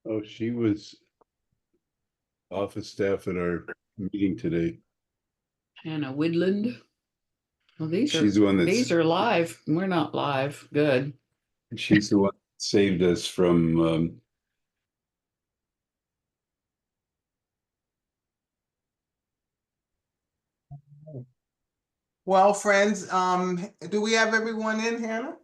Oh, she was office staff at our meeting today. Hannah Woodland. Well, She's the one these that's are live. We're not live. Good. she's the one that saved us from Well, friends, do we have everyone in, Hannah?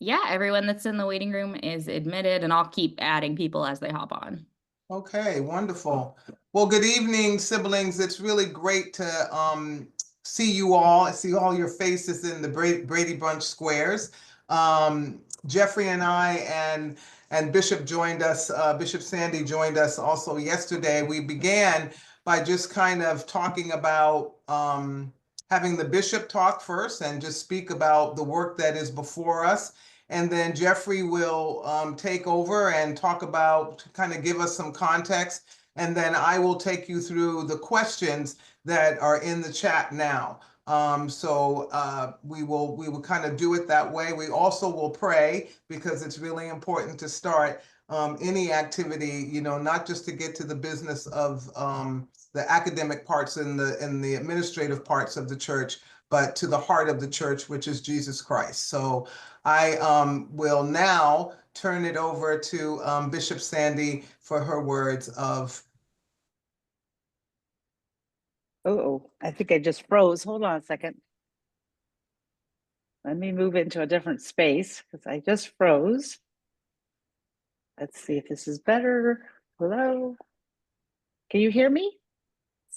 Yeah, everyone that's in the waiting room is admitted, and I'll keep adding people as they hop on. Okay, wonderful. Well, good evening, siblings. It's really great to see you all. I see all your faces in the Brady Bunch squares. Jeffrey and I and Bishop joined us. Bishop Sandy joined us also yesterday. We began by just kind of talking about having the bishop talk first and just speak about the work that is before us. And then Jeffrey will take over and talk about, kind of give us some context. And then I will take you through the questions that are in the chat now. We will kind of do it that way. We also will pray because it's really important to start any activity, not just to get to the business of the academic parts and the administrative parts of the church, but to the heart of the church, which is Jesus Christ. So I will now turn it over to Bishop Sandy for her words of. Oh, I think I just froze. Hold on a second. Let me move into a different space because I just froze. Let's see if this is better. Hello. Can you hear me?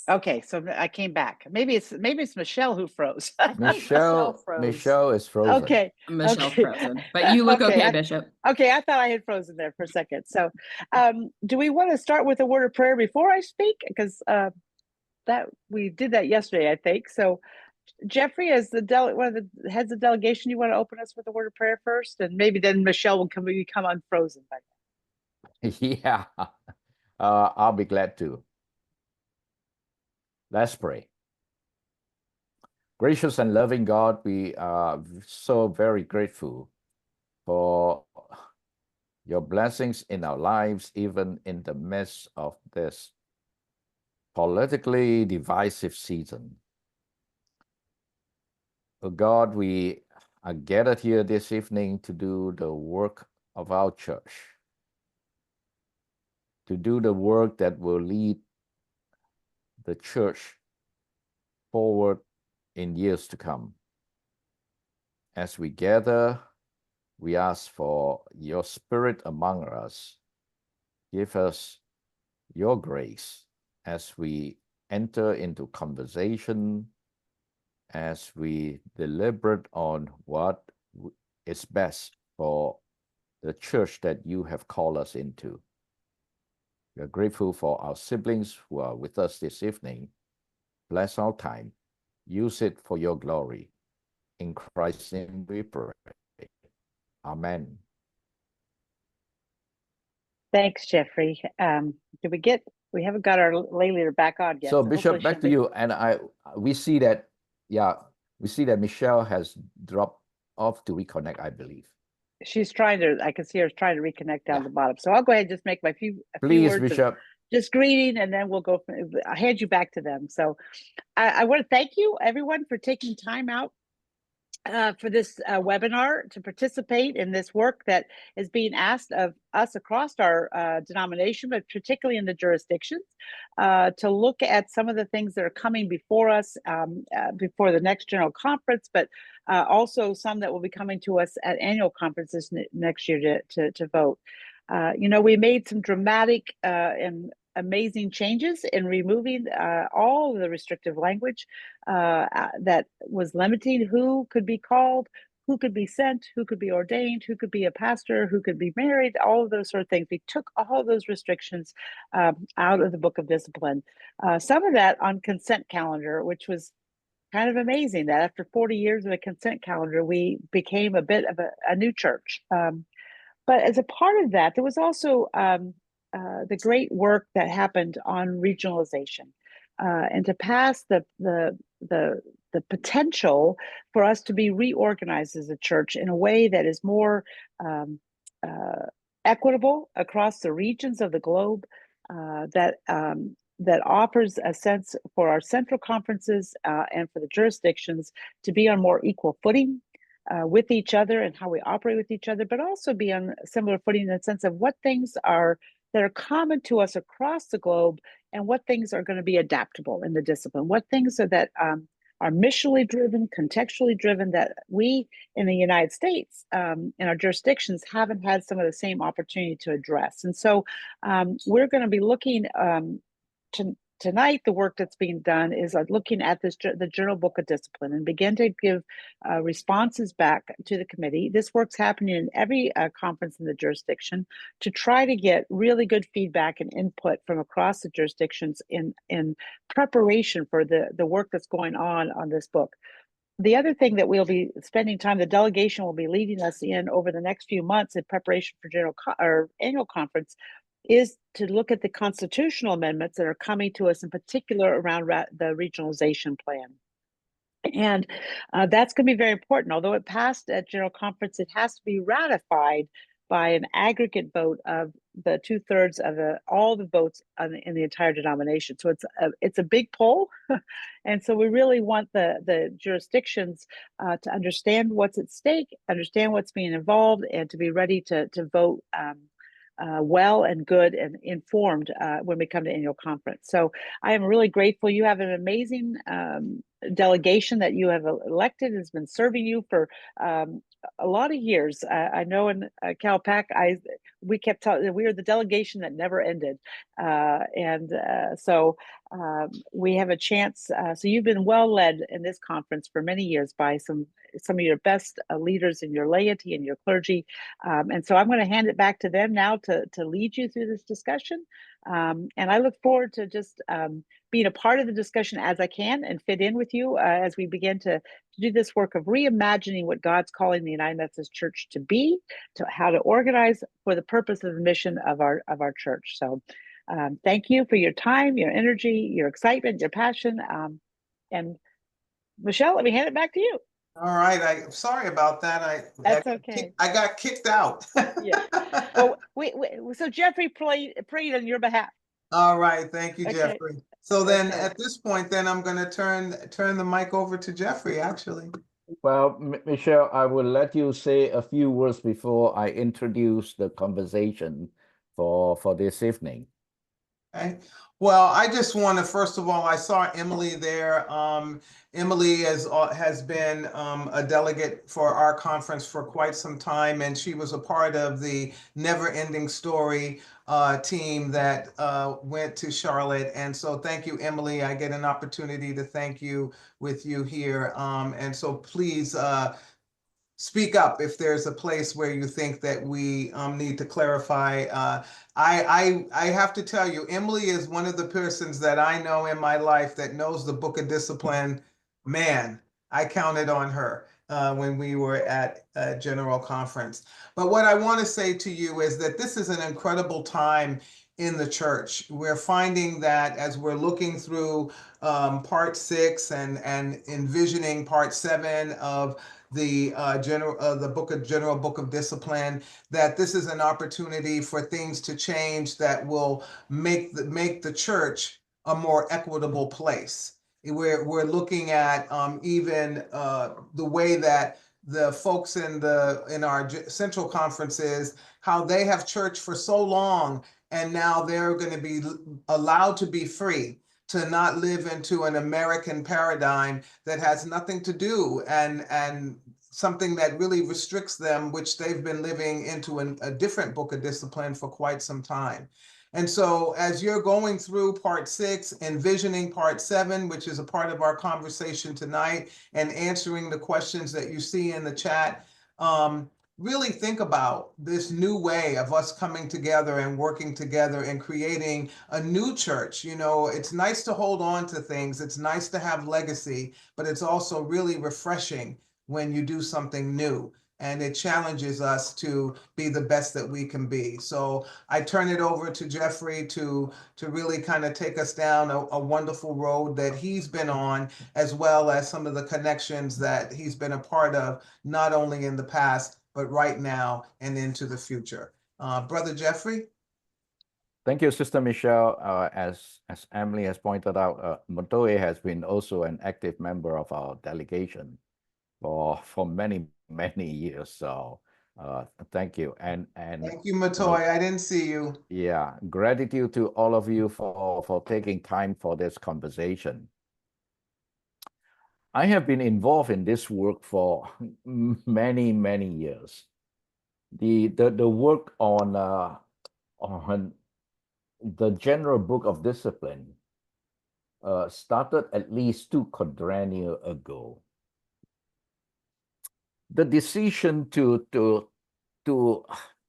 Okay, so I came back. Maybe it's Micheal who froze. Micheal is frozen. Okay. Michelle's frozen, but you look okay, Bishop. Okay, I thought I had frozen there for a second. So, do we want to start with a word of prayer before I speak? Because that we did that yesterday, I think. So, Jeffrey, as one of the heads of delegation, you want to open us with a word of prayer first, and maybe then Micheal will become unfrozen by then. Yeah, I'll be glad to. Let's pray. Gracious and loving God, we are so very grateful for your blessings in our lives, even in the midst of this politically divisive season. Oh God, we are gathered here this evening to do the work of our church, to do the work that will lead the church forward in years to come. As we gather, we ask for your spirit among us. Give us your grace as we enter into conversation, as we deliberate on what is best for the church that you have called us into. We are grateful for our siblings who are with us this evening. Bless our time. Use it for your glory. In Christ's name we pray. Amen. Thanks, Jeffrey. We haven't got our lay leader back on yet. So Bishop, back to you. And we see that Micheal has dropped off to reconnect, I believe. I can see her trying to reconnect down the bottom. So I'll go ahead and just make a few words Bishop. Just greeting, and then we'll go. I'll hand you back to them. So I want to thank you, everyone, for taking time out for this webinar to participate in this work that is being asked of us across our denomination, but particularly in the jurisdictions, to look at some of the things that are coming before us before the next general conference, but also some that will be coming to us at annual conferences next year to vote. We made some dramatic and amazing changes in removing all of the restrictive language that was limiting who could be called, who could be sent, who could be ordained, who could be a pastor, who could be married, all of those sort of things. We took all of those restrictions out of the Book of Discipline. Some of that on consent calendar, which was kind of amazing that after 40 years of a consent calendar, we became a bit of a new church. But as a part of that, there was also the great work that happened on regionalization, and to pass the potential for us to be reorganized as a church in a way that is more equitable across the regions of the globe, that offers a sense for our central conferences and for the jurisdictions to be on more equal footing with each other and how we operate with each other, but also be on similar footing in the sense of what things are that are common to us across the globe and what things are going to be adaptable in the discipline, what things are that are missionally driven, contextually driven, that we in the United States, in our jurisdictions, haven't had some of the same opportunity to address. And so we're going to be looking tonight, the work that's being done is looking at the Journal Book of Discipline and begin to give responses back to the committee. This work's happening in every conference in the jurisdiction to try to get really good feedback and input from across the jurisdictions in preparation for the work that's going on this book. The other thing that we'll be spending time, the delegation will be leading us in over the next few months in preparation for annual conference, is to look at the constitutional amendments that are coming to us, in particular around the regionalization plan. And that's going to be very important. Although it passed at General Conference, it has to be ratified by an aggregate vote of the 2/3 of all the votes in the entire denomination. So it's a big poll. And so we really want the jurisdictions to understand what's at stake, understand what's being involved, and to be ready to vote well and good and informed when we come to annual conference. So I am really grateful. You have an amazing delegation that you have elected, has been serving you for a lot of years. I know in CalPAC, we kept telling, we were the delegation that never ended. So we have a chance. So you've been well led in this conference for many years by some of your best leaders in your laity and your clergy. And so I'm going to hand it back to them now to lead you through this discussion. And I look forward to just being a part of the discussion as I can and fit in with you as we begin to do this work of reimagining what God's calling the United Methodist Church to be, to how to organize for the purpose of the mission of our church. So thank you for your time, your energy, your excitement, your passion. And Micheal, let me hand it back to you. All right, I'm sorry about that. That's okay. I got kicked out. Yeah. Well, so Jeffrey prayed on your behalf. All right, thank you, Okay. Jeffrey. So then Okay. at this point, then I'm going to turn the mic over to Jeffrey, actually. Well, Micheal, I will let you say a few words before I introduce the conversation for this evening. Okay. Well, I just want to, first of all, I saw Emily there. Emily has been a delegate for our conference for quite some time, and she was a part of the Never Ending Story team that went to Charlotte. And so thank you, Emily. I get an opportunity to thank you with you here. And so please speak up if there's a place where you think that we need to clarify. I have to tell you, Emily is one of the persons that I know in my life that knows the Book of Discipline. Man, I counted on her when we were at General Conference. But what I want to say to you is that this is an incredible time in the church. We're finding that as we're looking through part 6 and envisioning part 7 of the General Book of Discipline, that this is an opportunity for things to change that will make the church a more equitable place. We're looking at even the way that the folks in our central conferences, how they have church for so long, and now they're going to be allowed to be free to not live into an American paradigm that has nothing to do and something that really restricts them, which they've been living into a different Book of Discipline for quite some time. And so as you're going through part 6, envisioning part 7, which is a part of our conversation tonight, and answering the questions that you see in the chat, really think about this new way of us coming together and working together and creating a new church. You know, it's nice to hold on to things. It's nice to have legacy, but it's also really refreshing when you do something new. And it challenges us to be the best that we can be. So I turn it over to Jeffrey to really kind of take us down a wonderful road that he's been on, as well as some of the connections that he's been a part of, not only in the past, but right now and into the future. Brother Jeffrey? Thank you, Sister Michelle. As Emily has pointed out, Motoe has been also an active member of our delegation for many years. So thank you. And Thank you, Matoy. I didn't see you. yeah, gratitude to all of you for taking time for this conversation. I have been involved in this work for many years. The work on the general book of discipline started at least 2 quadrennia ago. The decision to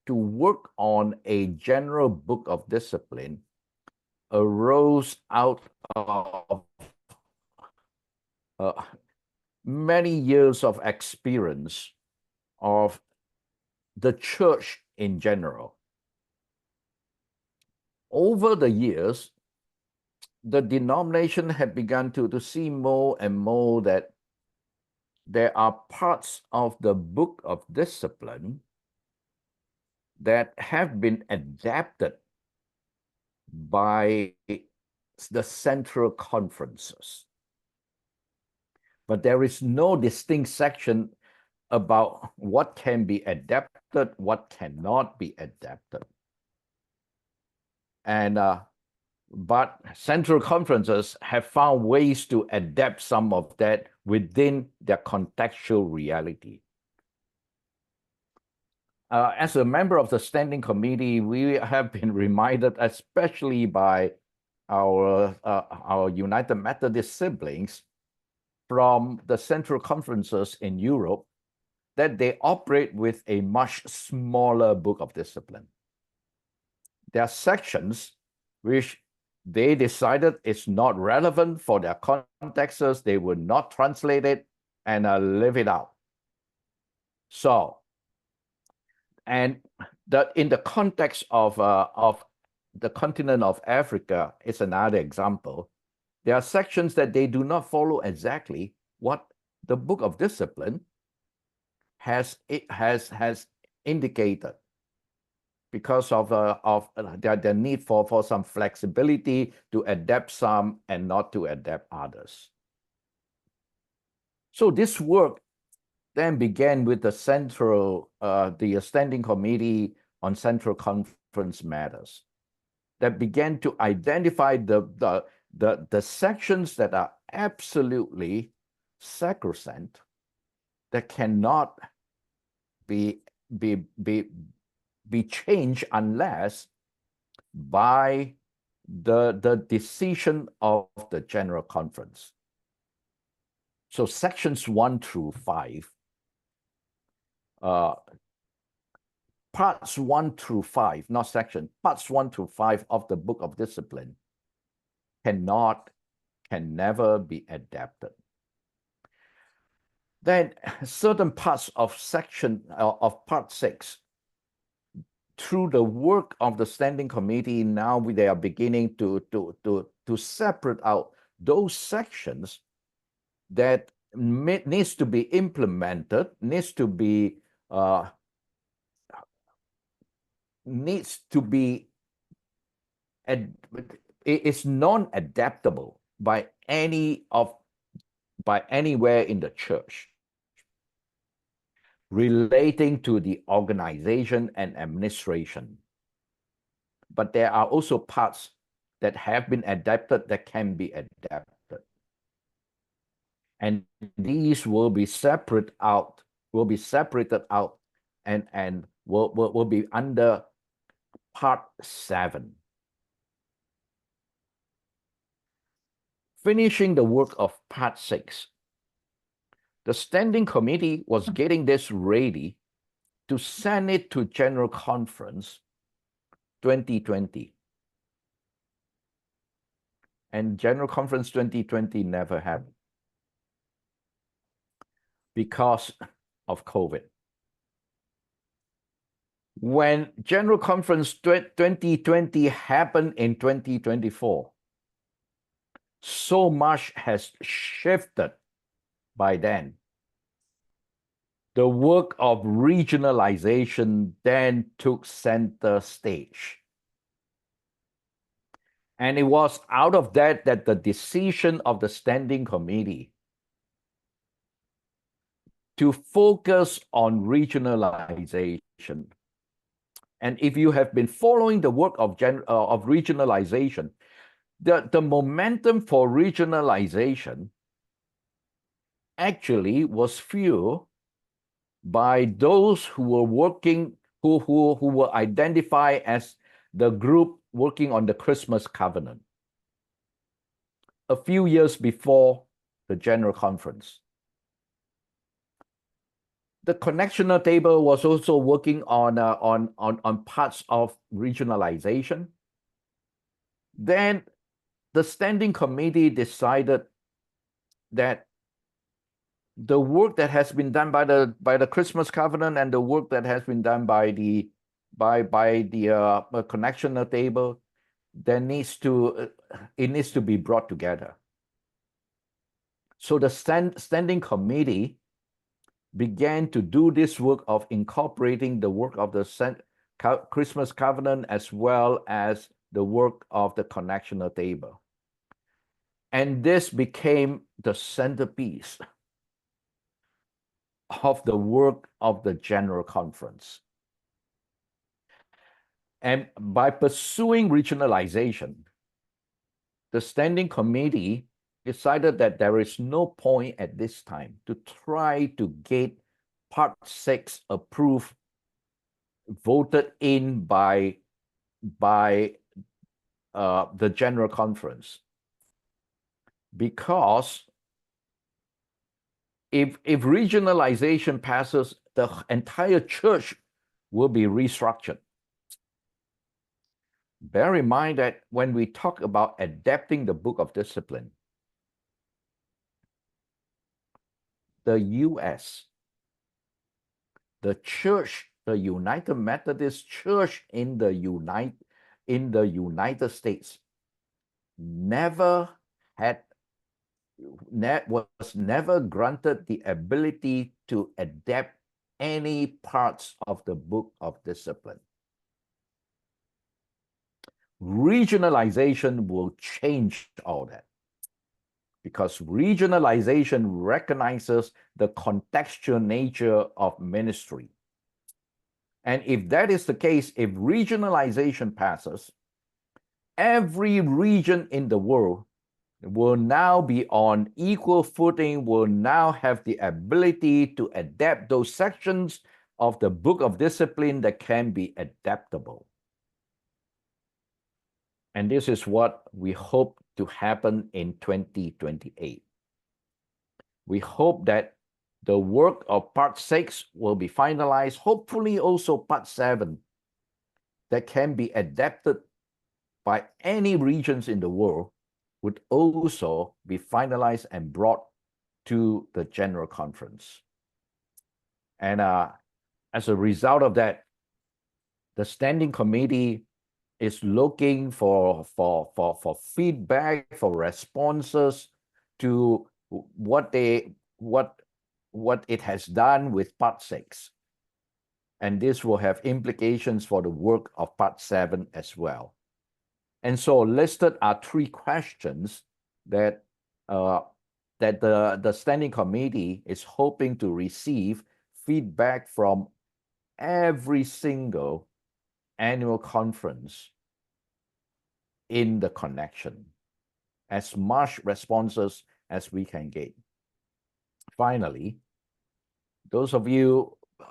work on a general book of discipline arose out of many years of experience of the church in general. Over the years, the denomination had begun to see more and more that there are parts of the book of discipline that have been adapted by the central conferences. But there is no distinct section about what can be adapted, what cannot be adapted. And but central conferences have found ways to adapt some of that within their contextual reality. As a member of the standing committee, we have been reminded, especially by our United Methodist siblings from the central conferences in Europe, that they operate with a much smaller book of discipline. There are sections which they decided is not relevant for their contexts. They would not translate it and leave it out. So, and in the context of the continent of Africa is another example. There are sections that they do not follow exactly what the book of discipline has indicated, because of their need for some flexibility to adapt some and not to adapt others. So this work then began with the Standing Committee on Central Conference Matters that began to identify the sections that are absolutely sacrosanct, that cannot be changed unless by the decision of the General Conference. So sections 1 through 5, parts 1 through 5, not section, parts 1 through 5 of the Book of Discipline can never be adapted. Then certain parts of part 6, through the work of the Standing Committee, now they are beginning to separate out those sections that needs to be implemented, it's non-adaptable by anywhere in the church, relating to the organization and administration. But there are also parts that have been adapted that can be adapted. And these will be separated out and will be under part 7. Finishing the work of part 6, the Standing Committee was getting this ready to send it to General Conference 2020. And General Conference 2020 never happened because of COVID. When General Conference 2020 happened in 2024, so much has shifted by then. the work of regionalization then took center stage. And it was out of that that the decision of the Standing Committee to focus on regionalization. And if you have been following the work of regionalization, the momentum for regionalization actually was fueled by those who were working, who were identified as the group working on the Christmas covenant a few years before the General Conference. The connectional table was also working on parts of regionalization. Then the Standing Committee decided that the work that has been done by the Christmas covenant and the work that has been done by the connectional table, it needs to be brought together. So the Standing Committee began to do this work of incorporating the work of the Christmas covenant as well as the work of the connectional table. And this became the centerpiece of the work of the General Conference. And by pursuing regionalization, the Standing Committee decided that there is no point at this time to try to get Part 6 approved, voted in by the General Conference. Because if regionalization passes, the entire church will be restructured. Bear in mind that when we talk about adapting the Book of Discipline, the US, the church, the United Methodist Church in the United States was never granted the ability to adapt any parts of the Book of Discipline. Regionalization will change all that, because regionalization recognizes the contextual nature of ministry. And if that is the case, if regionalization passes, every region in the world will now be on equal footing, will now have the ability to adapt those sections of the Book of Discipline that can be adaptable. And this is what we hope to happen in 2028. We hope that the work of Part 6 will be finalized, hopefully also Part 7, that can be adapted by any regions in the world, would also be finalized and brought to the General Conference. And as a result of that, the Standing Committee is looking for feedback, for responses to what it has done with Part 6. And this will have implications for the work of Part 7 as well. And so listed are 3 questions that the Standing Committee is hoping to receive feedback from every single annual conference in the connection, as much responses as we can get. Finally,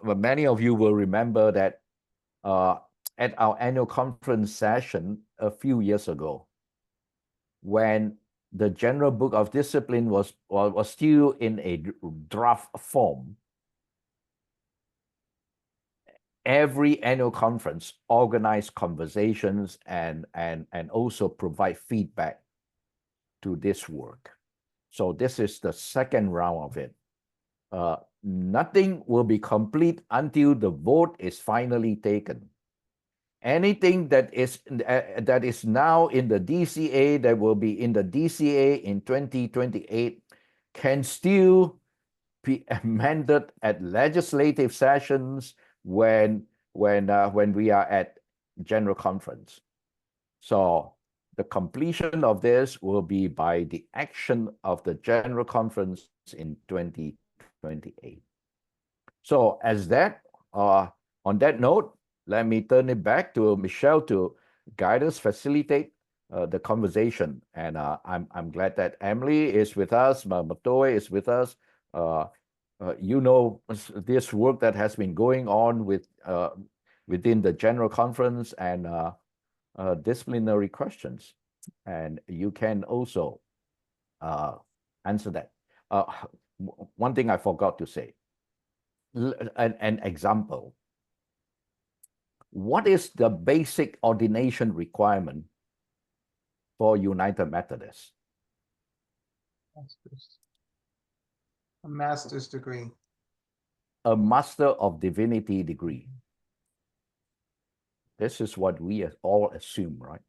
many of you will remember that at our annual conference session a few years ago, when the General Book of Discipline was still in a draft form, every annual conference organized conversations and also provide feedback to this work. So this is the second round of it. Nothing will be complete until the vote is finally taken. Anything that is now in the DCA, that will be in the DCA in 2028, can still be amended at legislative sessions when we are at general conference. So the completion of this will be by the action of the general conference in 2028. So as that, on that note, let me turn it back to Micheal to guide us, facilitate the conversation. And I'm glad that Emily is with us, Matoe is with us. You know, this work that has been going on with within the general conference and disciplinary questions. And you can also answer that. One thing I forgot to say, an example. What is the basic ordination requirement for United Methodists? A master's degree. A Master of Divinity degree. This is what we all assume, right?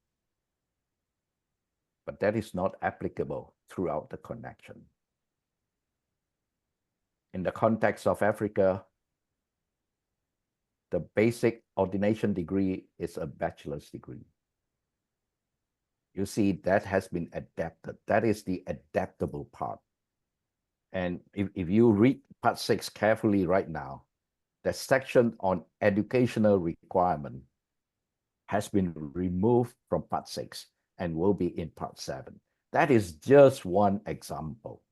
But that is not applicable throughout the connection. In the context of Africa, the basic ordination degree is a bachelor's degree. You see, that has been adapted. That is the adaptable part. And if you read part 6 carefully right now, the section on educational requirement has been removed from part 6 and will be in part 7. That is just one example.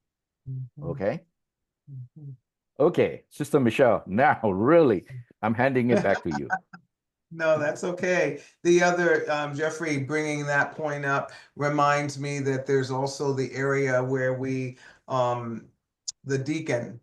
Okay? Okay, Sister Micheal, now really, I'm handing it back to you. No, that's okay. The other, Jeffrey, bringing that point up reminds me that there's also the area where we, the deacon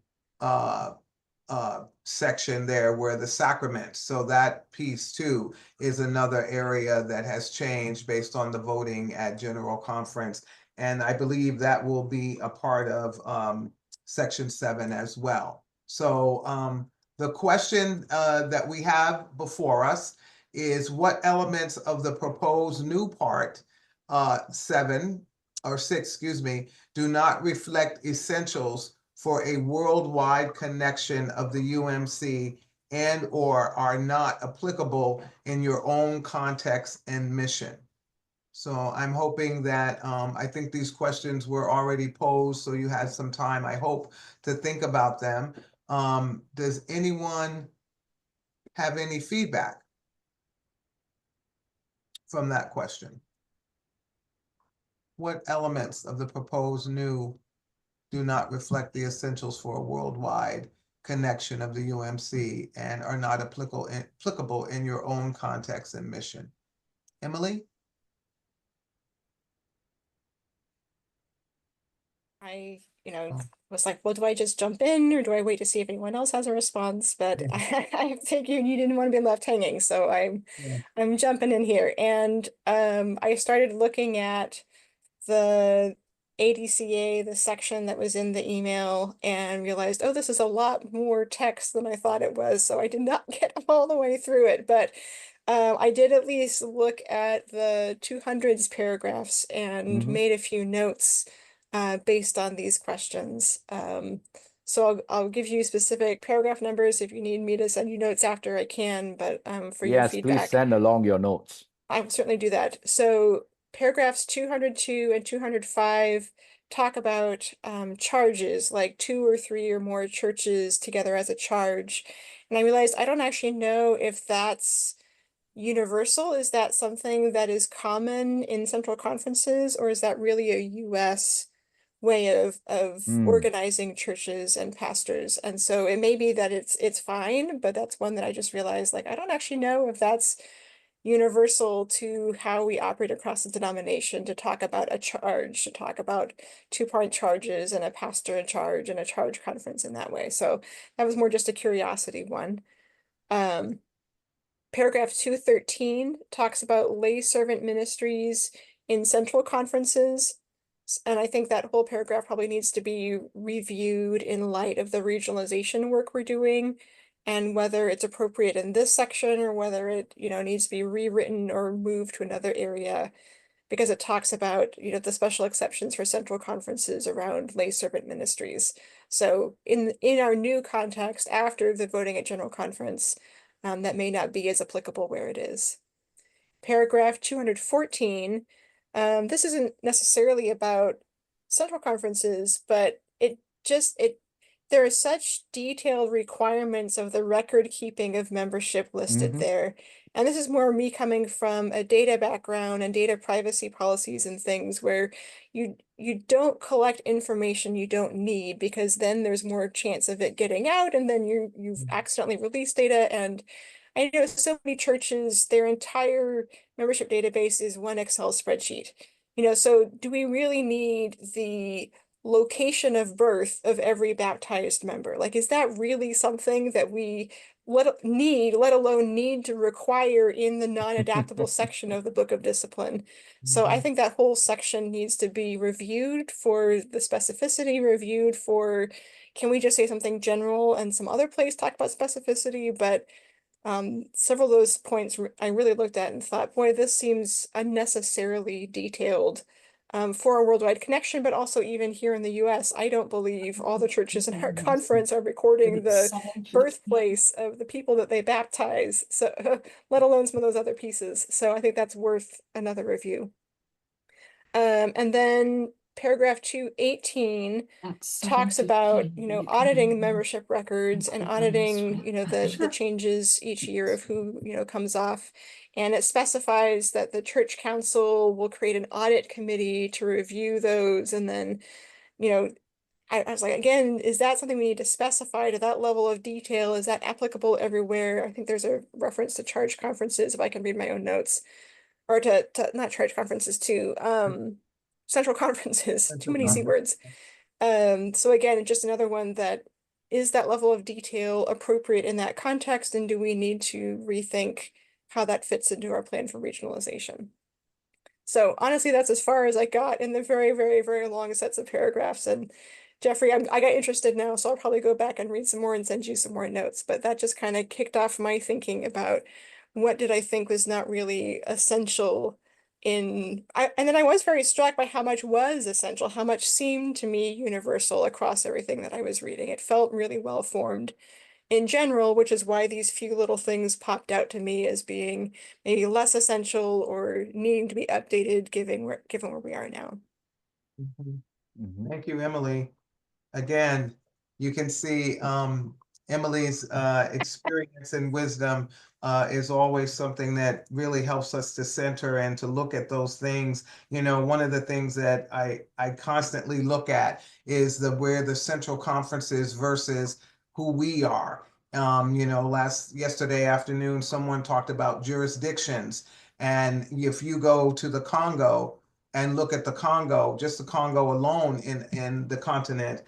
section there where the sacraments. So that piece too is another area that has changed based on the voting at General Conference. And I believe that will be a part of Section 7 as well. So the question that we have before us is what elements of the proposed new part 7 or 6, excuse me, do not reflect essentials for a worldwide connection of the UMC and or are not applicable in your own context and mission. So I'm hoping that, I think these questions were already posed, so you had some time, I hope, to think about them. Does anyone have any feedback from that question? What elements of the proposed new do not reflect the essentials for a worldwide connection of the UMC and are not applicable in your own context and mission? Emily? I, was like, well, do I just jump in or do I wait to see if anyone else has a response? But I figured you didn't want to be left hanging, so I'm jumping in here. And I started looking at the ADCA, the section that was in the email, and realized, oh, this is a lot more text than I thought it was. So I did not get all the way through it, but I did at least look at the 200s paragraphs and made a few notes based on these questions. So I'll give you specific paragraph numbers if you need me to send you notes after I can, but for your Yes, feedback. please send along your notes. I will certainly do that. So paragraphs 202 and 205 talk about charges, like 2 or 3 or more churches together as a charge. And I realized I don't actually know if that's universal. Is that something that is common in central conferences, or is that really a US way of organizing churches and pastors? And so it may be that it's fine, but that's one that I just realized, like, I don't actually know if that's universal to how we operate across the denomination, to talk about a charge, to talk about 2-part charges and a pastor in charge and a charge conference in that way. So that was more just a curiosity one. Paragraph 213 talks about lay servant ministries in central conferences. And I think that whole paragraph probably needs to be reviewed in light of the regionalization work we're doing, and whether it's appropriate in this section or whether it, needs to be rewritten or moved to another area. because it talks about, the special exceptions for central conferences around lay servant ministries. So in our new context, after the voting at general conference, that may not be as applicable where it is. Paragraph 214, this isn't necessarily about central conferences, but there are such detailed requirements of the record keeping of membership listed there. And this is more me coming from a data background and data privacy policies and things where you don't collect information you don't need, because then there's more chance of it getting out, and then you've accidentally released data. And I know so many churches, their entire membership database is one Excel spreadsheet. So do we really need the location of birth of every baptized member? Like, is that really something that we let alone need to require in the non-adaptable section of the Book of Discipline? So I think that whole section needs to be reviewed for the specificity, reviewed for, can we just say something general and some other place talk about specificity? But several of those points I really looked at and thought, boy, this seems unnecessarily detailed for a worldwide connection, but also even here in the US, I don't believe all the churches in our conference are recording the birthplace of the people that they baptize, so let alone some of those other pieces. So I think that's worth another review. And then paragraph 218 talks about, auditing membership records and auditing, the changes each year of who, comes off. And it specifies that the church council will create an audit committee to review those. And then, I was like, again, is that something we need to specify to that level of detail? Is that applicable everywhere? I think there's a reference to charge conferences, if I can read my own notes, or to not charge conferences, to central conferences, too many C words. So again, just another one that is that level of detail appropriate in that context, and do we need to rethink how that fits into our plan for regionalization? So honestly, that's as far as I got in the very, very, very long sets of paragraphs. And Jeffrey, I got interested now, so I'll probably go back and read some more and send you some more notes. But that just kind of kicked off my thinking about what did I think was not really essential and then I was very struck by how much was essential, how much seemed to me universal across everything that I was reading. It felt really well formed in general, which is why these few little things popped out to me as being maybe less essential or needing to be updated given where we are now. Thank you, Emily. Again, you can see Emily's experience and wisdom is always something that really helps us to center and to look at those things. One of the things that I constantly look at is where the central conference is versus who we are. Yesterday afternoon, someone talked about jurisdictions. And if you go to the Congo and look at the Congo, just the Congo alone in the continent,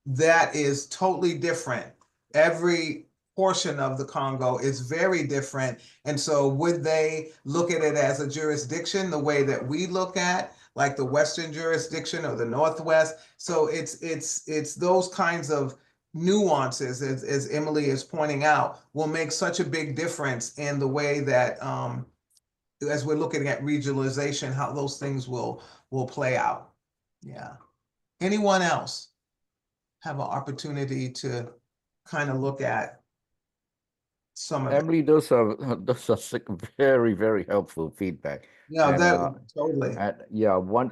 that is totally different. Every portion of the Congo is very different. And so would they look at it as a jurisdiction the way that we look at, like the Western jurisdiction or the Northwest? So it's those kinds of nuances, as Emily is pointing out, will make such a big difference in the way that as we're looking at regionalization, how those things will play out. Yeah. Anyone else have an opportunity to kind of look at some of it? Emily, those are very, very helpful feedback. Yeah, And, that totally. And yeah, one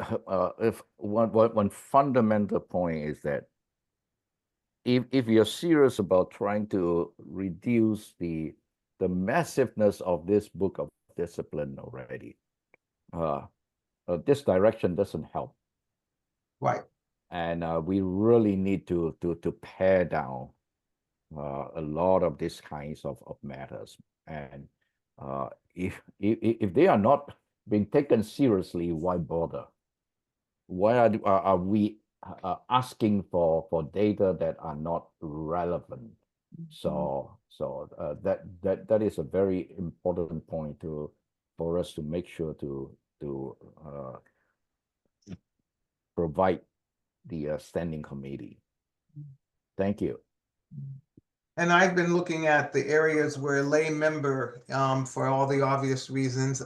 fundamental point is that if you're serious about trying to reduce the massiveness of this book of discipline already, this direction doesn't help. Right. And we really need to pare down a lot of these kinds of matters. And if they are not being taken seriously, why bother? Why are we asking for data that are not relevant? So that is a very important point for us to make sure to provide the standing committee. Thank you. And I've been looking at the areas where lay member, for all the obvious reasons,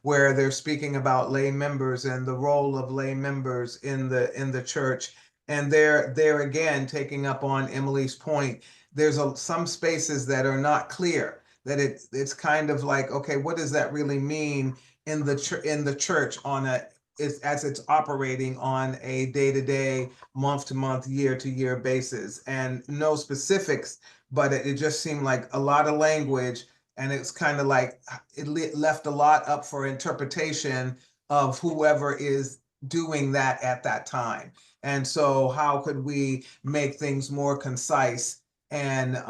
where they're speaking about lay members and the role of lay members in the church. And they're again taking up on Emily's point. There's some spaces that are not clear. That it's kind of like, okay, what does that really mean in the church on as it's operating on a day-to-day, month-to-month, year-to-year basis, and no specifics, but it just seemed like a lot of language, and it's kind of like it left a lot up for interpretation of whoever is doing that at that time. And so how could we make things more concise and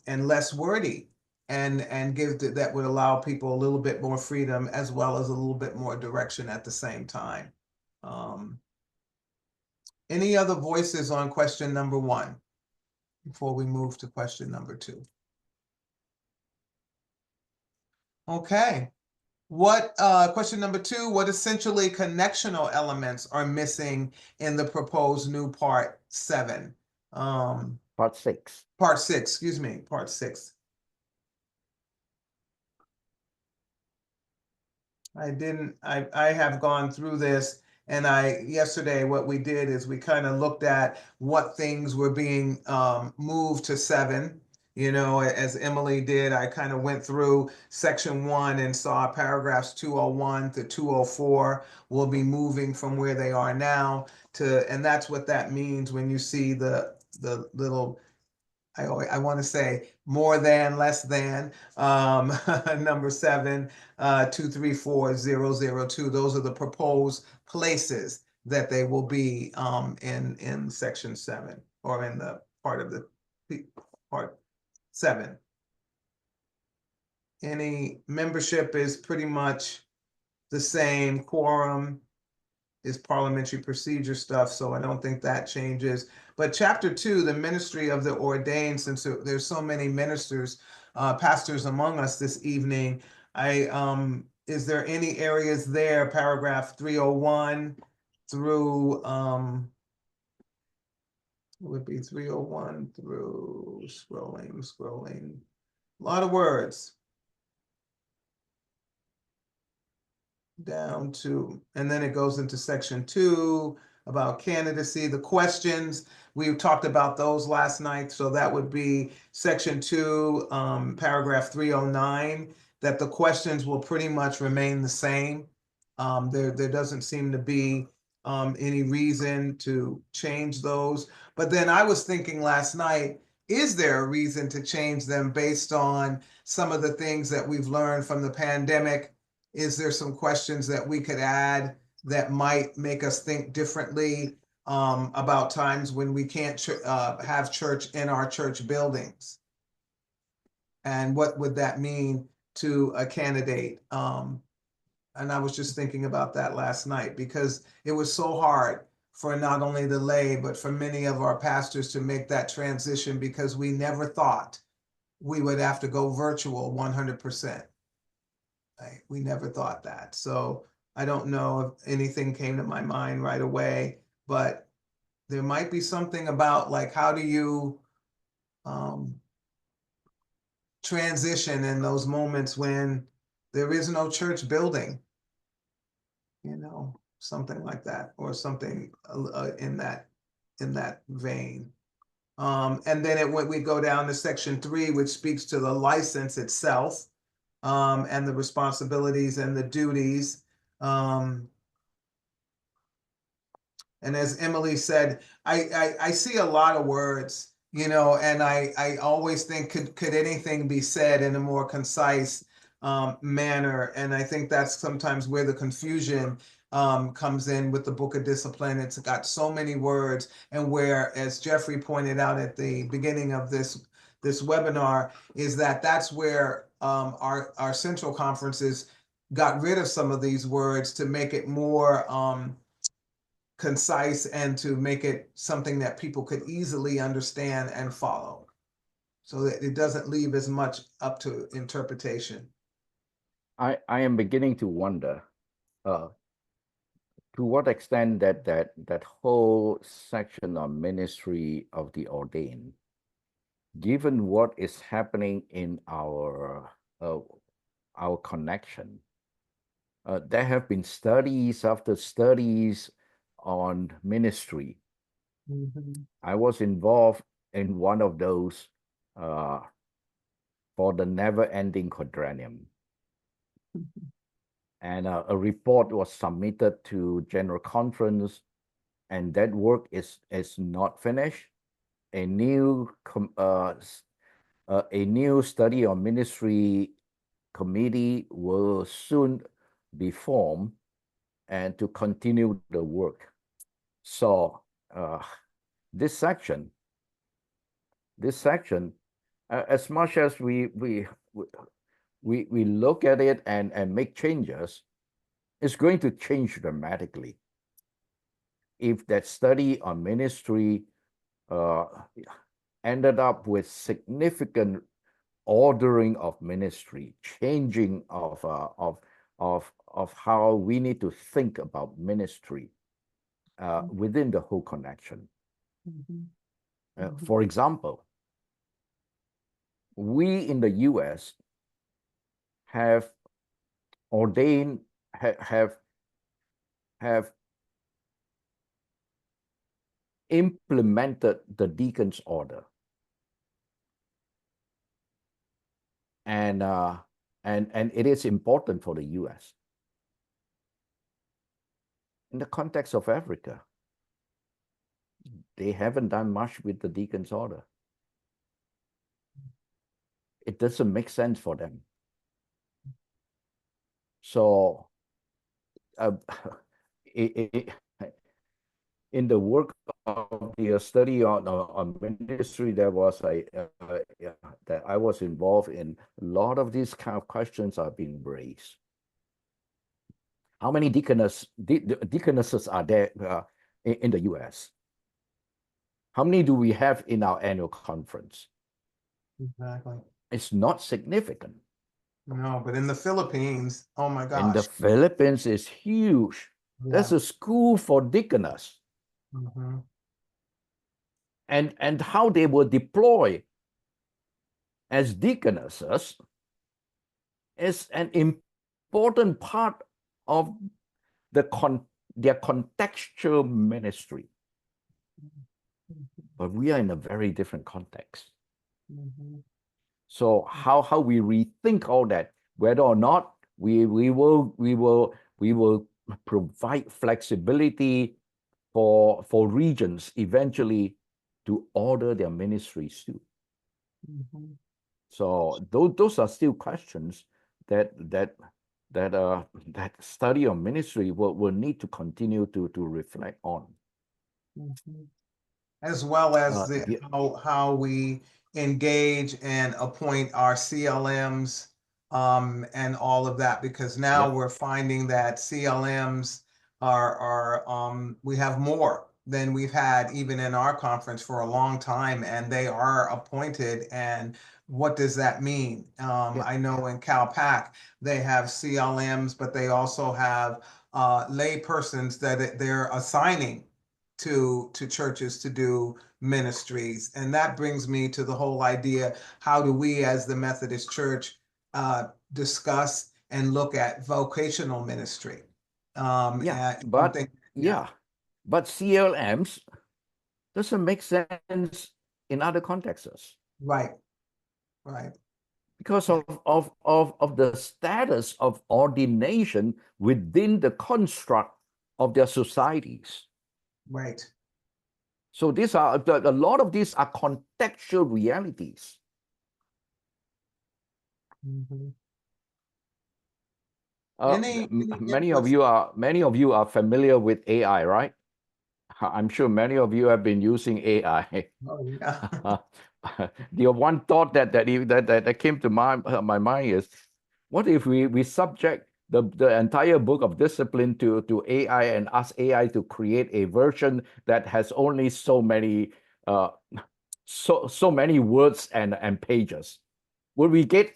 less wordy, and give that would allow people a little bit more freedom as well as a little bit more direction at the same time. Any other voices on question number 1 before we move to question number 2? Okay. What question number 2, what essentially connectional elements are missing in the proposed new part 7? Part 6. Part 6, excuse me, part 6. I have gone through this, and yesterday what we did is we kind of looked at what things were being moved to 7. You know, as Emily did, I kind of went through section 1 and saw paragraphs 201 to 204 will be moving from where they are now to, and that's what that means when you see the little, I want to say more than, less than, number 7, 234,002. Those are the proposed places that they will be in section 7, or in the part of the part 7. Any membership is pretty much the same. Quorum is parliamentary procedure stuff, so I don't think that changes. But chapter 2, the ministry of the ordained, since there's so many ministers, pastors among us this evening, is there any areas there, paragraph 301 through, it would be 301 through, scrolling, a lot of words. Down to, and then it goes into section 2 about candidacy, the questions. We talked about those last night, so that would be section 2, paragraph 309, that the questions will pretty much remain the same. There doesn't seem to be any reason to change those. But then I was thinking last night, is there a reason to change them based on some of the things that we've learned from the pandemic? Is there some questions that we could add that might make us think differently about times when we can't have church in our church buildings? And what would that mean to a candidate? And I was just thinking about that last night, because it was so hard for not only the lay, but for many of our pastors to make that transition, because we never thought we would have to go virtual 100%. We never thought that. So I don't know if anything came to my mind right away, but there might be something about, like, how do you transition in those moments when there is no church building, you know, something like that, or something in that vein. And then we go down to section 3, which speaks to the license itself. And the responsibilities and the duties. And as Emily said, I see a lot of words, you know, and I always think, could anything be said in a more concise manner? And I think that's sometimes where the confusion comes in with the Book of Discipline. It's got so many words, and where, as Jeffrey pointed out at the beginning of this webinar, is that's where our central conferences got rid of some of these words to make it more concise, and to make it something that people could easily understand and follow, so that it doesn't leave as much up to interpretation. I am beginning to wonder to what extent that whole section on ministry of the ordained given what is happening in our connection, there have been studies after studies on ministry. I was involved in one of those for the never-ending quadrennium. And a report was submitted to General Conference, and that work is not finished. A new study on ministry committee will soon be formed and to continue the work. So this section, as much as we look at it and make changes, it's going to change dramatically. If that study on ministry ended up with significant ordering of ministry, changing of how we need to think about ministry within the whole connection. For example, we in the US have ordained, have implemented the deacon's order. And it is important for the US. In the context of Africa, they haven't done much with the deacon's order. It doesn't make sense for them. So in the work of the study on ministry, there was that I was involved in. A lot of these kind of questions are being raised. How many deaconesses are there in the US? How many do we have in our annual conference? Exactly. It's not significant. No, but in the Philippines, oh my gosh. In the Philippines, it's huge. Yeah. There's a school for deaconess. Mhm. And how they were deployed as deaconesses is an important part of their contextual ministry. But we are in a very different context. So how we rethink all that, whether or not we will provide flexibility for regions eventually to order their ministries too. So those are still questions that study of ministry will need to continue to reflect on. As well as Yeah. how we engage and appoint our CLMs and all of that, because now Yep. we're finding that CLMs are we have more than we've had even in our conference for a long time, and they are appointed. And what does that mean? I know in CalPAC they have CLMs, but they also have lay persons that they're assigning to churches to do ministries. And that brings me to the whole idea, how do we as the Methodist Church discuss and look at vocational ministry? But CLMs doesn't make sense in other contexts. Right. Because of the status of ordination within the construct of their societies. Right. So these are a lot of these are contextual realities. Many of you are familiar with AI, right? I'm sure many of you have been using AI. Oh, yeah. The one thought that came to my mind is, what if we subject the entire book of discipline to AI and ask AI to create a version that has only so many words and pages? Will we get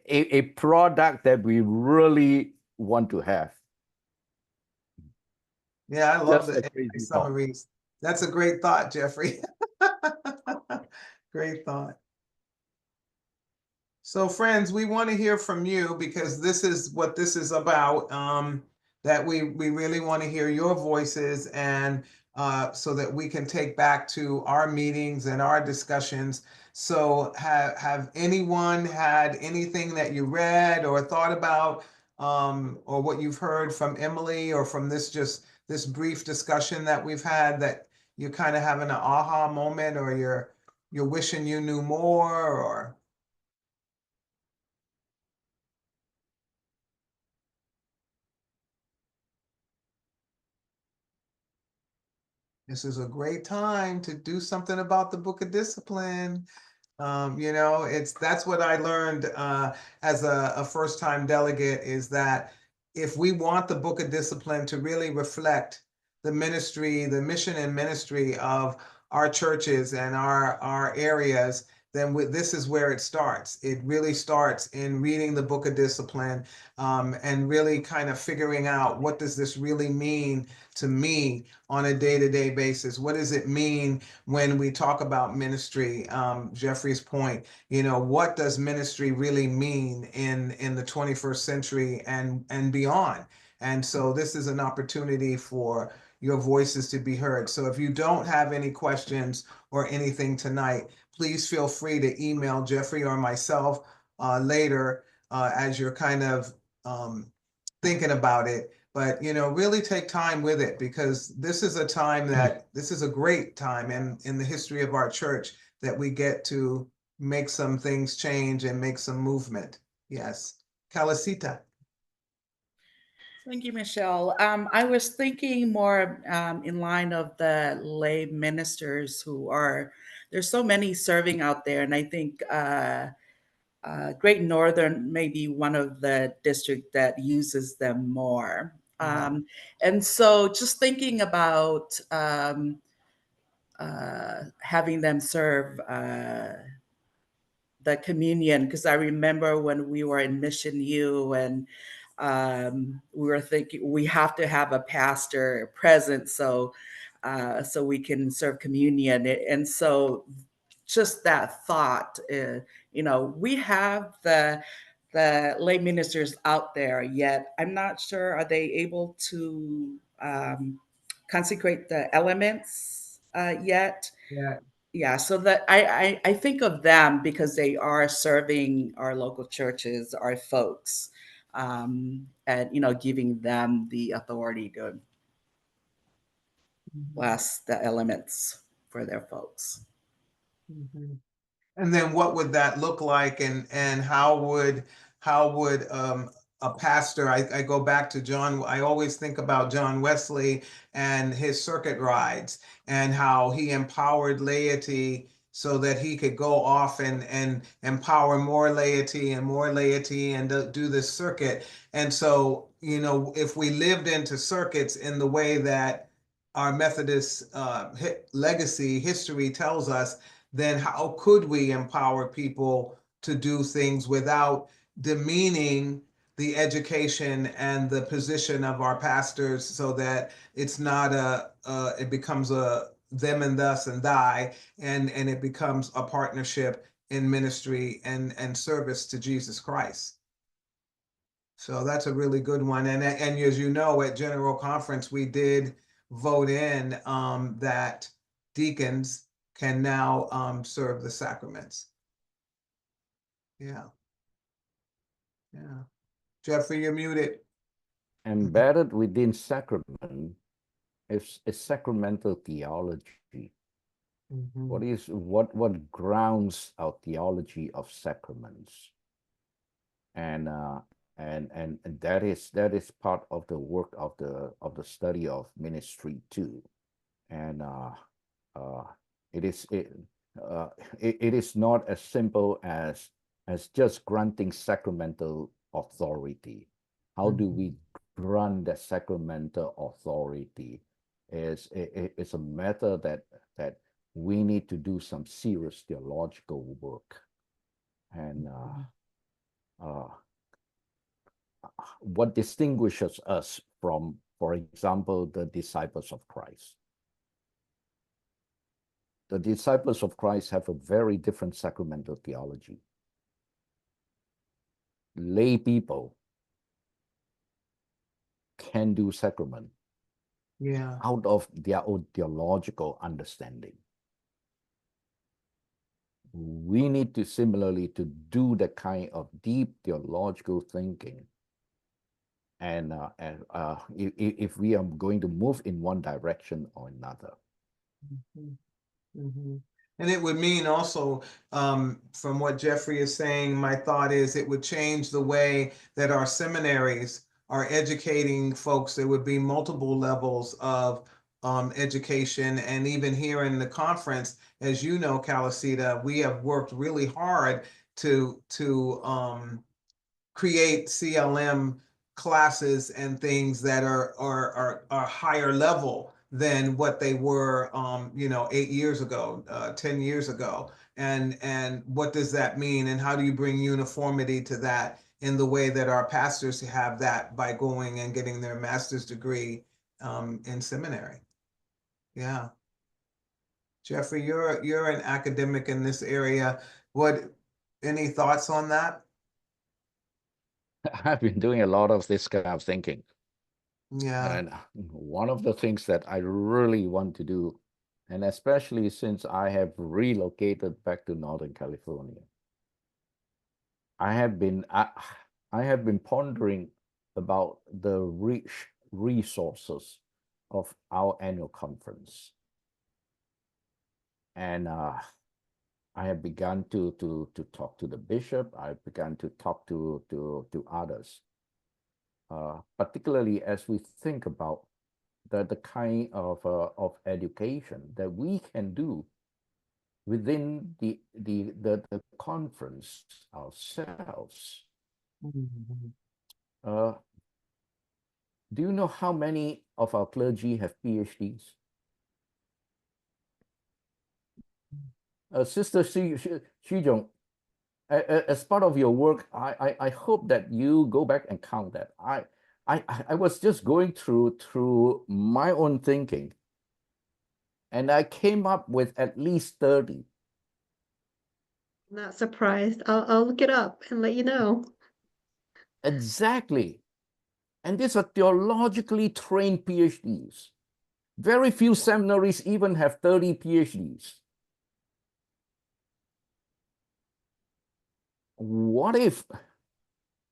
a product that we really want to have? Yeah, I love Just a the crazy summaries. That's a great thought, Jeffrey. Great thought. So friends, we want to hear from you because this is what this is about. That we really want to hear your voices and so that we can take back to our meetings and our discussions. So have anyone had anything that you read or thought about or what you've heard from Emily or from this brief discussion that we've had that you're kind of having an aha moment or you're wishing you knew more or this is a great time to do something about the Book of Discipline. That's what I learned as a first-time delegate is that if we want the Book of Discipline to really reflect the ministry, the mission and ministry of our churches and our areas, then this is where it starts. It really starts in reading the Book of Discipline and really kind of figuring out what does this really mean to me on a day-to-day basis? What does it mean when we talk about ministry? Jeffrey's point, what does ministry really mean in the 21st century and beyond? And so this is an opportunity for your voices to be heard. So if you don't have any questions or anything tonight, please feel free to email Jeffrey or myself later as you're kind of thinking about it. But, really take time with it because this is a time this is a great time in the history of our church that we get to make some things change and make some movement. Yes. Calicita. Thank you, Michelle. I was thinking more in line of the lay ministers there's so many serving out there. And I think Great Northern may be one of the district that uses them more. And so just thinking about having them serve the communion, because I remember when we were in Mission U and we were thinking we have to have a pastor present so we can serve communion. And so just that thought, we have the lay ministers out there, yet I'm not sure are they able to consecrate the elements yet. Yeah, so that I think of them because they are serving our local churches, our folks, and giving them the authority to bless the elements for their folks. And then what would that look like and how would a pastor, I go back to John, I always think about John Wesley and his circuit rides and how he empowered laity so that he could go off and empower more laity and do this circuit. And so, if we lived into circuits in the way that our Methodist legacy history tells us, then how could we empower people to do things without demeaning the education and the position of our pastors so that it's not it becomes a them and us and die and it becomes a partnership in ministry and service to Jesus Christ. So that's a really good one. And as you know, at General Conference, we did vote in that deacons can now serve the sacraments. Yeah. Jeffrey, you're muted. Embedded within sacrament is sacramental theology. What grounds our theology of sacraments, and that is part of the work of the study of ministry too, and it is not as simple as just granting sacramental authority. How do we grant that sacramental authority? It's a matter that we need to do some serious theological work. And what distinguishes us from, for example, the disciples of Christ? the disciples of Christ have a very different sacramental theology. Lay people can do sacrament Yeah. out of their own theological understanding. We need to similarly to do the kind of deep theological thinking. And if we are going to move in one direction or another. Mhm. Mhm. And it would mean also, from what Jeffrey is saying, my thought is it would change the way that our seminaries are educating folks. There would be multiple levels of education. And even here in the conference, as you know, Calicita, we have worked really hard to create CLM classes and things that are higher level than what they were, 8 years ago, 10 years ago. And what does that mean? And how do you bring uniformity to that in the way that our pastors have that by going and getting their master's degree in seminary? Yeah. Jeffrey, you're an academic in this area. Any thoughts on that? I've been doing a lot of this kind of thinking. Yeah. And one of the things that I really want to do, and especially since I have relocated back to Northern California, I have been pondering about the rich resources of our annual conference. And I have begun to talk to the bishop. I've begun to talk to others. Particularly as we think about the kind of education that we can do within the conference ourselves. Mhm. Do you know how many of our clergy have PhDs? Sister Xu, as part of your work, I hope that you go back and count that. I was just going through my own thinking, and I came up with at least 30. Not surprised. I'll look it up and let you know. Exactly. And these are theologically trained PhDs. Very few seminaries even have 30 PhDs. What if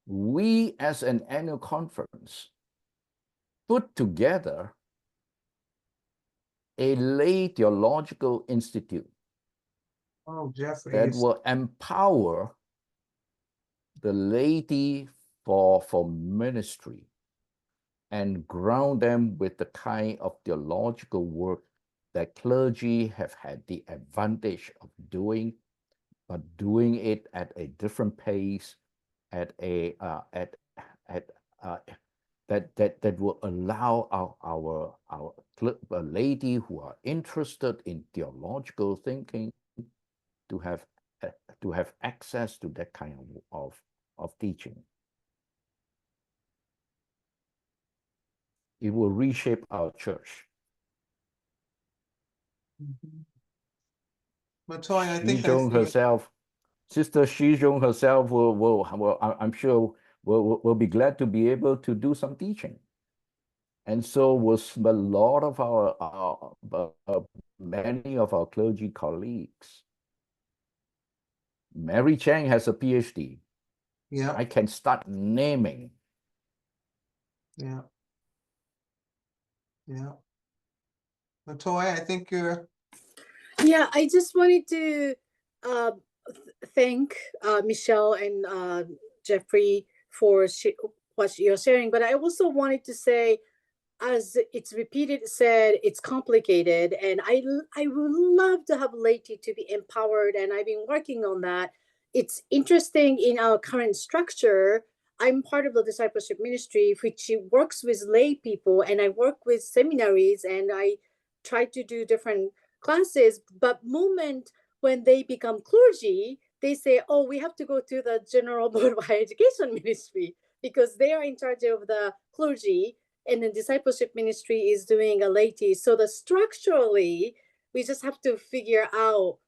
we as an annual conference put together a lay theological institute Oh, Jeffrey, that will empower the laity for ministry and ground them with the kind of theological work that clergy have had the advantage of doing, but doing it at a different pace, at a that will allow our laity who are interested in theological thinking to have access to that kind of teaching. It will reshape our church. Matoya, I think Xizhong herself, Sister Xizhong herself will I'm sure will be glad to be able to do some teaching. And so was a lot of our many of our clergy colleagues. Mary Chang has a PhD. Yeah. I can start naming. Yeah. Yeah. Matoya, I think you're. Yeah, I just wanted to thank Michelle and Jeffrey for what you're sharing, but I also wanted to say, as it's repeated said, it's complicated, and I would love to have laity to be empowered, and I've been working on that. It's interesting in our current structure. I'm part of the discipleship ministry, which works with lay people, and I work with seminaries, and I try to do different classes. But moment when they become clergy, they say, "Oh, we have to go to the General Board of Higher Education ministry because they are in charge of the clergy." And the discipleship ministry is doing a laity. So the structurally, we just have to figure out,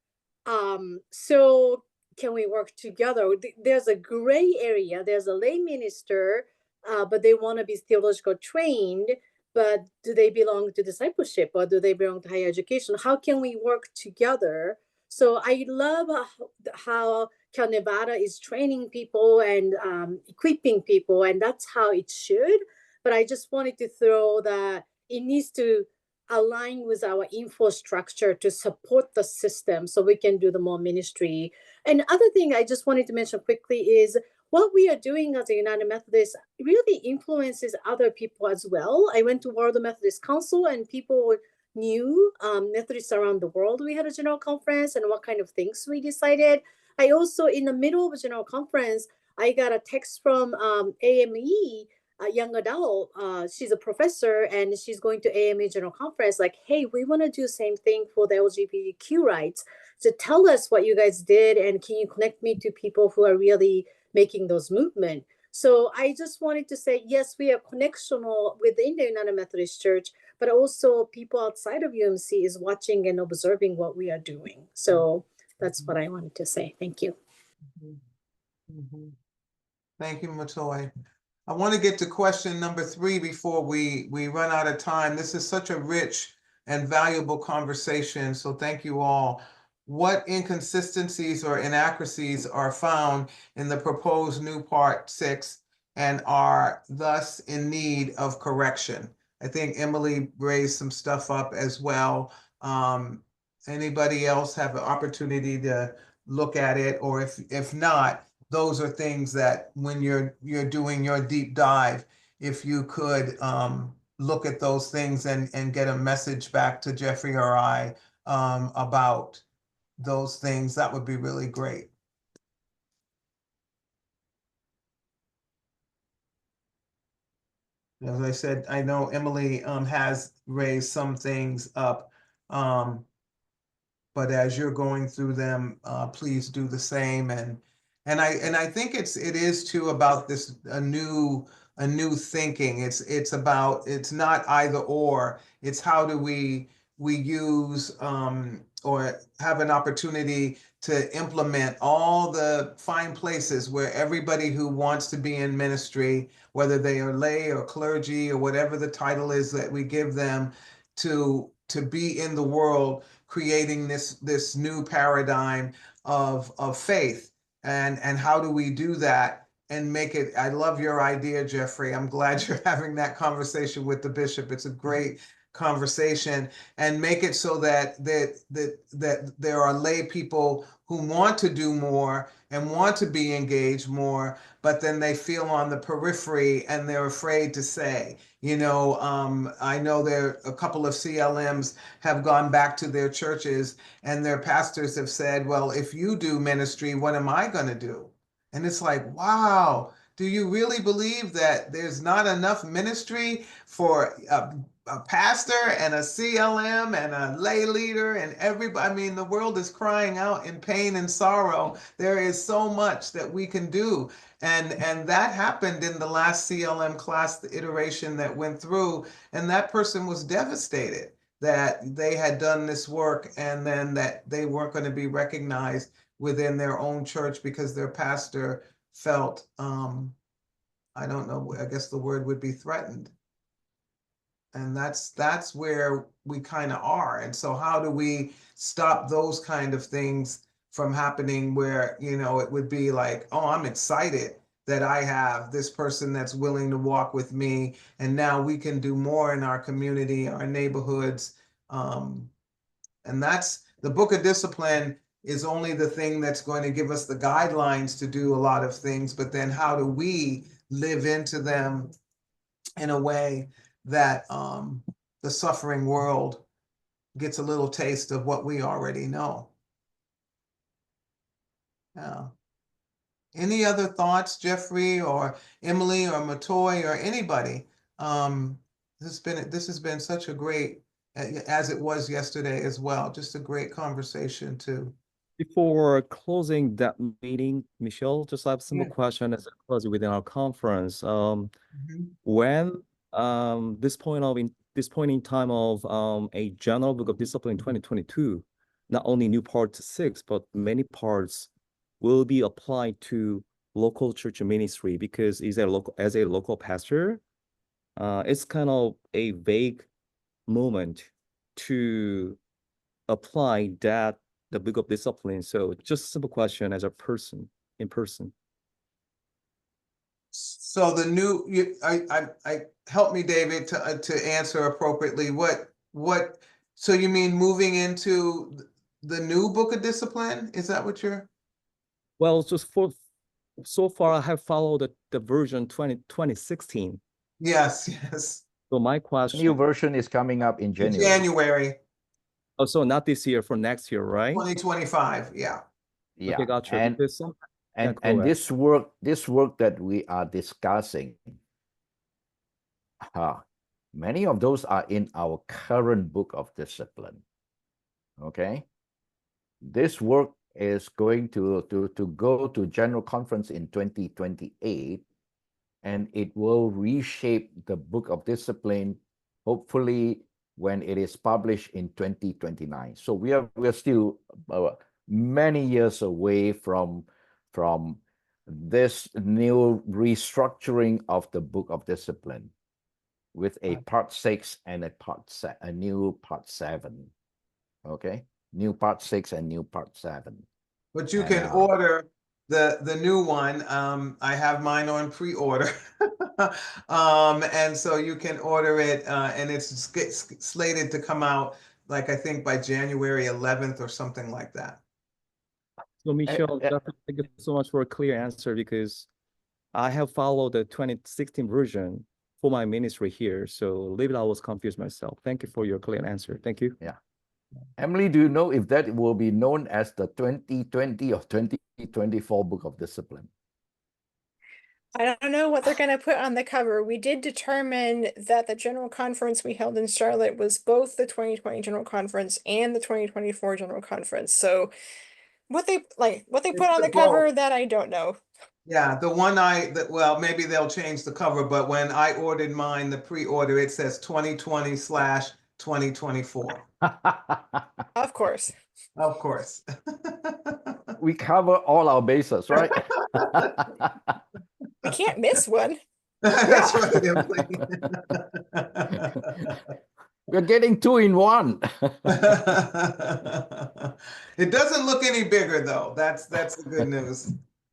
so can we work together? There's a gray area. There's a lay minister, but they want to be theological trained, but do they belong to discipleship or do they belong to higher education? How can we work together? So I love how Cal Nevada is training people and equipping people, and that's how it should. But I just wanted to throw that it needs to align with our infrastructure to support the system so we can do the more ministry. And other thing I just wanted to mention quickly is what we are doing as a United Methodist really influences other people as well. I went to World Methodist Council and people knew Methodists around the world. We had a general conference and what kind of things we decided. I also, in the middle of a general conference, I got a text from AME, a young adult. She's a professor and she's going to AME general conference like, hey, we want to do the same thing for the LGBTQ rights. So tell us what you guys did and can you connect me to people who are really making those movements? So I just wanted to say, yes, we are connectional within the United Methodist Church, but also people outside of UMC is watching and observing what we are doing. So that's what I wanted to say. Thank you. Thank you, Matoy. I want to get to question number 3 before we run out of time. This is such a rich and valuable conversation, so thank you all. What inconsistencies or inaccuracies are found in the proposed new Part 6 and are thus in need of correction? I think Emily raised some stuff up as well. Anybody else have an opportunity to look at it? Or if not, those are things that when you're doing your deep dive, if you could look at those things and get a message back to Jeffrey or I about those things, that would be really great. As I said, I know Emily has raised some things up, but as you're going through them, please do the same. And I think it is too about this a new thinking. It's about, it's not either or. It's how do we use or have an opportunity to implement all the fine places where everybody who wants to be in ministry, whether they are lay or clergy or whatever the title is that we give them, to be in the world, creating this new paradigm of faith. And how do we do that and make it? I love your idea, Jeffrey. I'm glad you're having that conversation with the bishop. It's a great conversation, and make it so that there are lay people who want to do more and want to be engaged more, but then they feel on the periphery and they're afraid to say. You know, I know there a couple of CLMs have gone back to their churches and their pastors have said, well, if you do ministry, what am I going to do? And it's like, wow, do you really believe that there's not enough ministry for a pastor and a CLM and a lay leader and everybody? I mean, the world is crying out in pain and sorrow. There is so much that we can do. And that happened in the last CLM class, the iteration that went through, and that person was devastated that they had done this work and then that they weren't going to be recognized within their own church because their pastor felt, I don't know, I guess the word would be threatened. And that's where we kind of are. And so how do we stop those kind of things from happening where, you know, it would be like, oh, I'm excited that I have this person that's willing to walk with me. And now we can do more in our community, our neighborhoods. And that's the Book of Discipline is only the thing that's going to give us the guidelines to do a lot of things. But then how do we live into them in a way that the suffering world gets a little taste of what we already know? Yeah. Any other thoughts, Jeffrey or Emily or Matoy or anybody? This has been such a great, as it was yesterday as well, just a great conversation too. Before closing that meeting, Micheal, just have a simple Yeah. question as a close within our conference. When this point of this point in time of a general book of discipline 2022, not only new part 6, but many parts will be applied to local church ministry, because as a local pastor, it's kind of a vague moment to apply the book of discipline. So just a simple question as a person in person. So the new, I help me, David, to answer appropriately. So you mean moving into the new book of discipline? Is that what you're? Well, so far I have followed the version 2016. Yes, yes. So my New question, version is coming up in In January. January oh, so not this year, for next year, right? 2025, yeah. Yeah, Okay, gotcha. and Because some, yeah, go and ahead. this work that we are discussing, many of those are in our current book of discipline. Okay, this work is going to go to general conference in 2028, and it will reshape the book of discipline, hopefully when it is published in 2029. So we're still many years away from this new restructuring of the book of discipline, with a part 6 and a new part 7. Okay, new part 6 and new part 7. But you And, can order the new one. I have mine on pre-order. And so you can order it, and it's slated to come out, like, I think by January 11th or something like that. So Micheal, eh, thank you so much for a clear answer, because I have followed the 2016 version for my ministry here. So a little bit I was confused myself. Thank you for your clear answer. Thank you. Yeah. Emily, do you know if that will be known as the 2020 or 2024 Book of Discipline? I don't know what they're going to put on the cover. We did determine that the general conference we held in Charlotte was both the 2020 general conference and the 2024 general conference. So what they put on the cover, that I don't know. Yeah, the one well, maybe they'll change the cover, but when I ordered mine, the pre-order, it says 2020/2024. Of course. Of course. We cover all our bases, right? We can't miss one. That's right, Emily. We're getting 2 in 1. It doesn't look any bigger though. That's the good news.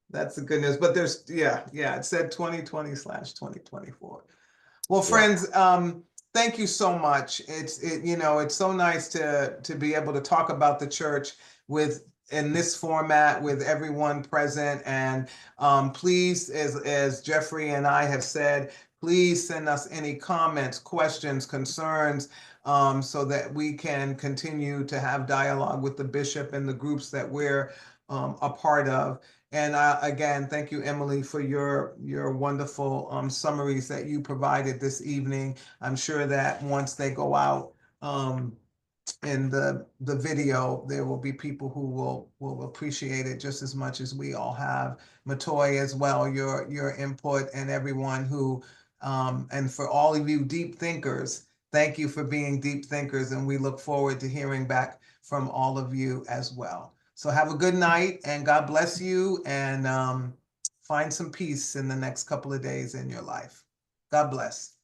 That's the good news. But there's, yeah, it said 2020/2024. Well, friends, thank you so much. It's so nice to be able to talk about the church in this format with everyone present. And please, as Jeffrey and I have said, please send us any comments, questions, concerns, so that we can continue to have dialogue with the bishop and the groups that we're a part of. And again, thank you, Emily, for your wonderful summaries that you provided this evening. I'm sure that once they go out in the video, there will be people who will appreciate it just as much as we all have. Matoy as well, your input, and everyone who, and for all of you deep thinkers, thank you for being deep thinkers, and we look forward to hearing back from all of you as well. So have a good night, and God bless you, and find some peace in the next couple of days in your life. God bless.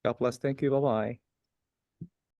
God bless. Thank you. Bye-bye.